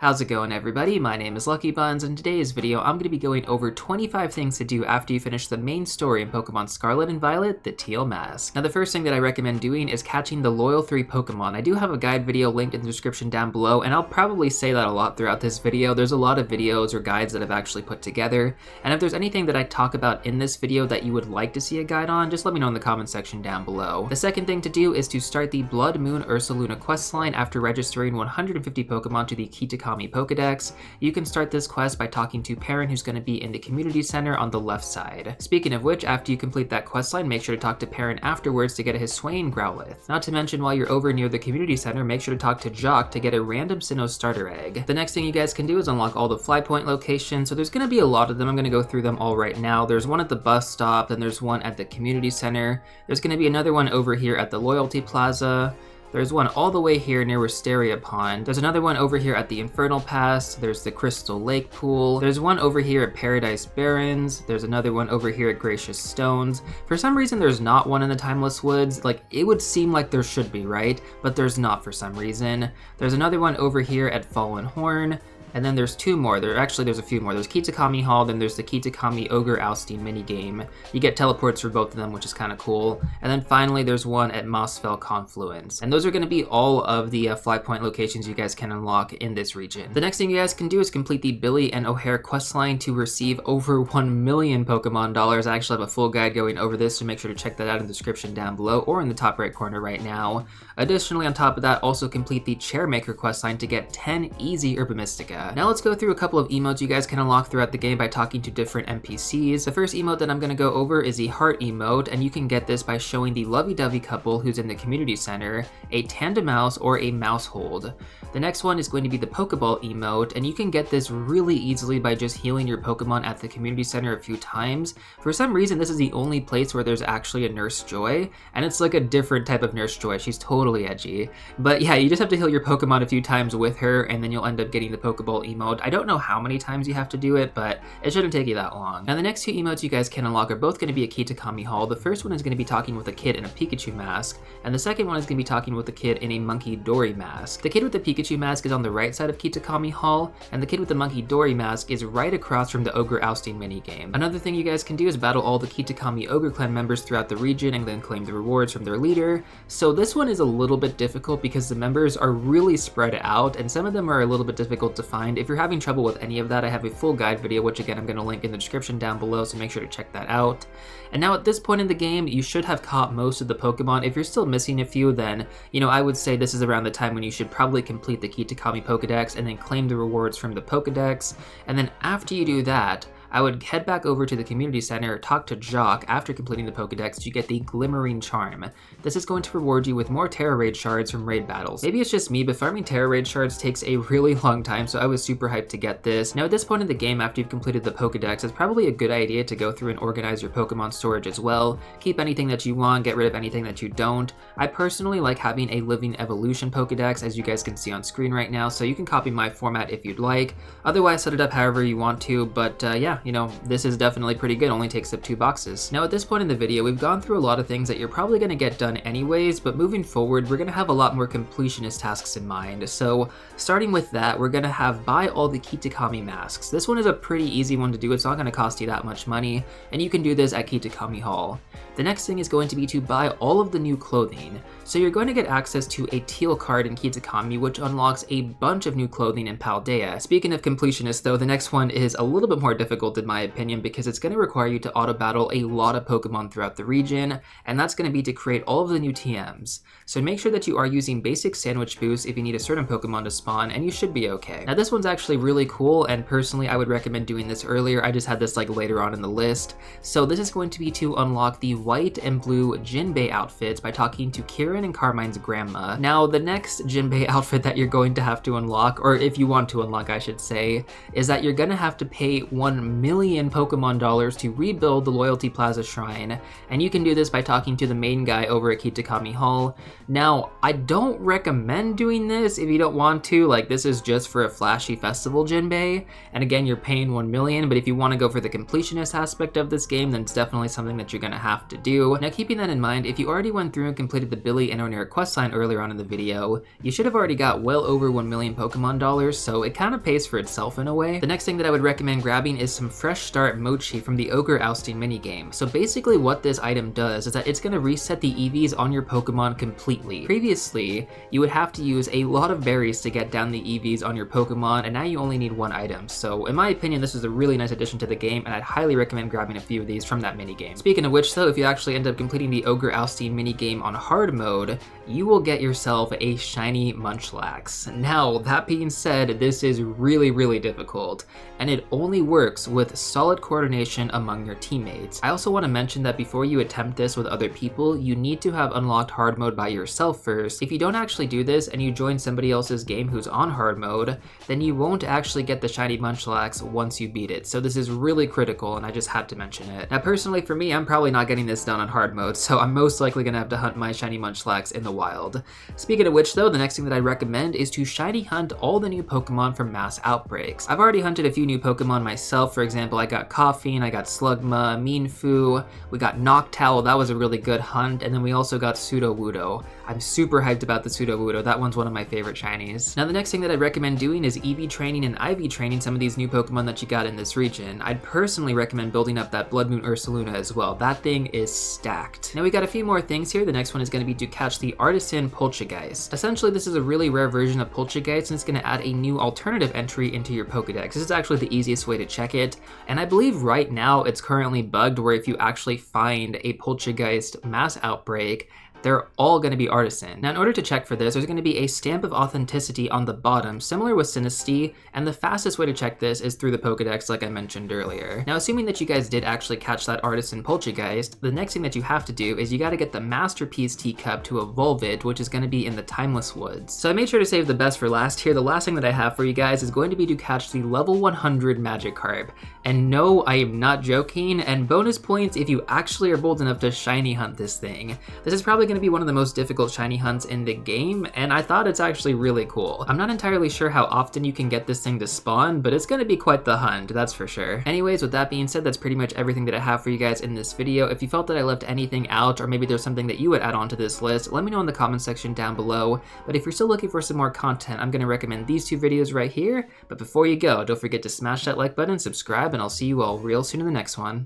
How's it going, everybody? My name is LuckyBunz, and in today's video I'm going to be going over 25 things to do after you finish the main story in Pokémon Scarlet and Violet, the Teal Mask. Now the first thing that I recommend doing is catching the Loyal 3 Pokémon. I do have a guide video linked in the description down below, and I'll probably say that a lot throughout this video. There's a lot of videos or guides that I've actually put together, and if there's anything that I talk about in this video that you would like to see a guide on, just let me know in the comment section down below. The second thing to do is to start the Blood Moon Ursaluna questline after registering 150 Pokémon to the Kitakami Pokedex. You can start this quest by talking to Perrin, who's going to be in the community center on the left side. Speaking of which, after you complete that questline, make sure to talk to Perrin afterwards to get a Hisuian Growlithe. Not to mention, while you're over near the community center, make sure to talk to Jock to get a random Sinnoh starter egg. The next thing you guys can do is unlock all the fly point locations, so there's going to be a lot of them. I'm going to go through them all right now. There's one at the bus stop, then there's one at the community center. There's going to be another one over here at the Loyalty Plaza. There's one all the way here near Wisteria Pond. There's another one over here at the Infernal Pass. There's the Crystal Lake Pool. There's one over here at Paradise Barrens. There's another one over here at Gracious Stones. For some reason, there's not one in the Timeless Woods. Like, it would seem like there should be, right? But there's not for some reason. There's another one over here at Fallen Horn. And then there's two more. There's a few more. There's Kitakami Hall, then there's the Kitakami Ogre Ousting minigame. You get teleports for both of them, which is kind of cool. And then finally, there's one at Mossfell Confluence. And those are going to be all of the fly point locations you guys can unlock in this region. The next thing you guys can do is complete the Billy and O'Hare questline to receive over 1 million Pokemon dollars. I actually have a full guide going over this, so make sure to check that out in the description down below or in the top right corner right now. Additionally, on top of that, also complete the Chairmaker questline to get 10 easy Herba Mystica. Now let's go through a couple of emotes you guys can unlock throughout the game by talking to different NPCs. The first emote that I'm going to go over is the Heart emote, and you can get this by showing the lovey-dovey couple who's in the community center a Tandemaus or a Maushold. The next one is going to be the Pokeball emote, and you can get this really easily by just healing your Pokemon at the community center a few times. For some reason, this is the only place where there's actually a Nurse Joy, and it's like a different type of Nurse Joy. She's totally edgy. But yeah, you just have to heal your Pokemon a few times with her, and then you'll end up getting the Pokeball emote. I don't know how many times you have to do it, but it shouldn't take you that long. Now the next two emotes you guys can unlock are both going to be at Kitakami Hall. The first one is going to be talking with a kid in a Pikachu mask, and the second one is going to be talking with a kid in a Monkey Dory mask. The kid with the Pikachu mask is on the right side of Kitakami Hall, and the kid with the Monkey Dory mask is right across from the Ogre Ousting minigame. Another thing you guys can do is battle all the Kitakami Ogre Clan members throughout the region and then claim the rewards from their leader. So this one is a little bit difficult because the members are really spread out, and some of them are a little bit difficult to find. If you're having trouble with any of that, I have a full guide video, which again I'm going to link in the description down below, so make sure to check that out. And now at this point in the game, you should have caught most of the Pokemon. If you're still missing a few, then, I would say this is around the time when you should probably complete the Kitakami Pokedex and then claim the rewards from the Pokedex. And then after you do that, I would head back over to the community center, talk to Jock after completing the Pokedex to get the Glimmering Charm. This is going to reward you with more Terra Raid shards from raid battles. Maybe it's just me, but farming Terra Raid shards takes a really long time, so I was super hyped to get this. Now at this point in the game, after you've completed the Pokedex, it's probably a good idea to go through and organize your Pokemon storage as well. Keep anything that you want, get rid of anything that you don't. I personally like having a Living Evolution Pokedex, as you guys can see on screen right now, so you can copy my format if you'd like. Otherwise, set it up however you want to, but yeah, this is definitely pretty good, only takes up 2 boxes. Now at this point in the video, we've gone through a lot of things that you're probably going to get done anyways, but moving forward, we're going to have a lot more completionist tasks in mind. So starting with that, we're going to have buy all the Kitakami masks. This one is a pretty easy one to do, it's not going to cost you that much money, and you can do this at Kitakami Hall. The next thing is going to be to buy all of the new clothing. So you're going to get access to a teal card in Kitakami, which unlocks a bunch of new clothing in Paldea. Speaking of completionists though, the next one is a little bit more difficult in my opinion because it's going to require you to auto battle a lot of Pokemon throughout the region, and that's going to be to create all of the new TMs. So make sure that you are using basic sandwich boost if you need a certain Pokemon to spawn, and you should be okay. Now this one's actually really cool, and personally I would recommend doing this earlier. I just had this like later on in the list. So this is going to be to unlock the white and blue Jinbei outfits by talking to Kieran and Carmine's grandma. Now the next Jinbei outfit that you're going to have to unlock, or if you want to unlock I should say, is that you're going to have to pay 1 million Pokemon dollars to rebuild the Loyalty Plaza Shrine, and you can do this by talking to the main guy over at Kitakami Hall. Now, I don't recommend doing this if you don't want to, like this is just for a flashy festival Jinbei, and again you're paying 1 million, but if you want to go for the completionist aspect of this game, then it's definitely something that you're going to have to do. Now keeping that in mind, if you already went through and completed the Billy and Onir questline earlier on in the video, you should have already got well over 1 million Pokemon dollars, so it kind of pays for itself in a way. The next thing that I would recommend grabbing is some Fresh Start Mochi from the Ogre Ousting minigame. So basically what this item does is that it's going to reset the EVs on your Pokemon completely. Previously, you would have to use a lot of berries to get down the EVs on your Pokemon, and now you only need one item. So in my opinion, this is a really nice addition to the game, and I'd highly recommend grabbing a few of these from that minigame. Speaking of which though, if you actually end up completing the Ogre Ousting minigame on hard mode, you will get yourself a shiny Munchlax. Now, that being said, this is really difficult, and it only works with solid coordination among your teammates. I also want to mention that before you attempt this with other people, you need to have unlocked hard mode by yourself first. If you don't actually do this and you join somebody else's game who's on hard mode, then you won't actually get the shiny Munchlax once you beat it. So this is really critical, and I just had to mention it. Now personally for me, I'm probably not getting this done on hard mode, so I'm most likely gonna have to hunt my shiny Munchlax in the wild. Speaking of which though, the next thing that I recommend is to shiny hunt all the new Pokemon from mass outbreaks. I've already hunted a few new Pokemon myself. For example, I got Koffing, I got Slugma, Mienfoo, we got Noctowl, that was a really good hunt, and then we also got Sudowoodo. I'm super hyped about the Sudowoodo, that one's one of my favorite shinies. Now the next thing that I'd recommend doing is EV training and IV training some of these new Pokemon that you got in this region. I'd personally recommend building up that Blood Moon Ursaluna as well. That thing is stacked. Now we got a few more things here. The next one is going to be to catch the Artisan Poltergeist. Essentially this is a really rare version of Poltergeist, and it's going to add a new alternative entry into your Pokedex. This is actually the easiest way to check it, and I believe right now it's currently bugged where if you actually find a Poltergeist mass outbreak, they're all going to be Artisan. Now in order to check for this, there's going to be a stamp of authenticity on the bottom, similar with Sinistea, and the fastest way to check this is through the Pokedex like I mentioned earlier. Now assuming that you guys did actually catch that Artisan Poltergeist, the next thing that you have to do is you got to get the Masterpiece Teacup to evolve it, which is going to be in the Timeless Woods. So I made sure to save the best for last here. The last thing that I have for you guys is going to be to catch the level 100 Magikarp. And no, I am not joking, and bonus points if you actually are bold enough to shiny hunt this thing. This is probably going to be one of the most difficult shiny hunts in the game, and I thought it's actually really cool. I'm not entirely sure how often you can get this thing to spawn, but it's going to be quite the hunt, that's for sure. Anyways, with that being said, that's pretty much everything that I have for you guys in this video. If you felt that I left anything out, or maybe there's something that you would add on to this list, let me know in the comment section down below. But if you're still looking for some more content, I'm going to recommend these two videos right here. But before you go, don't forget to smash that like button, subscribe, and I'll see you all real soon in the next one.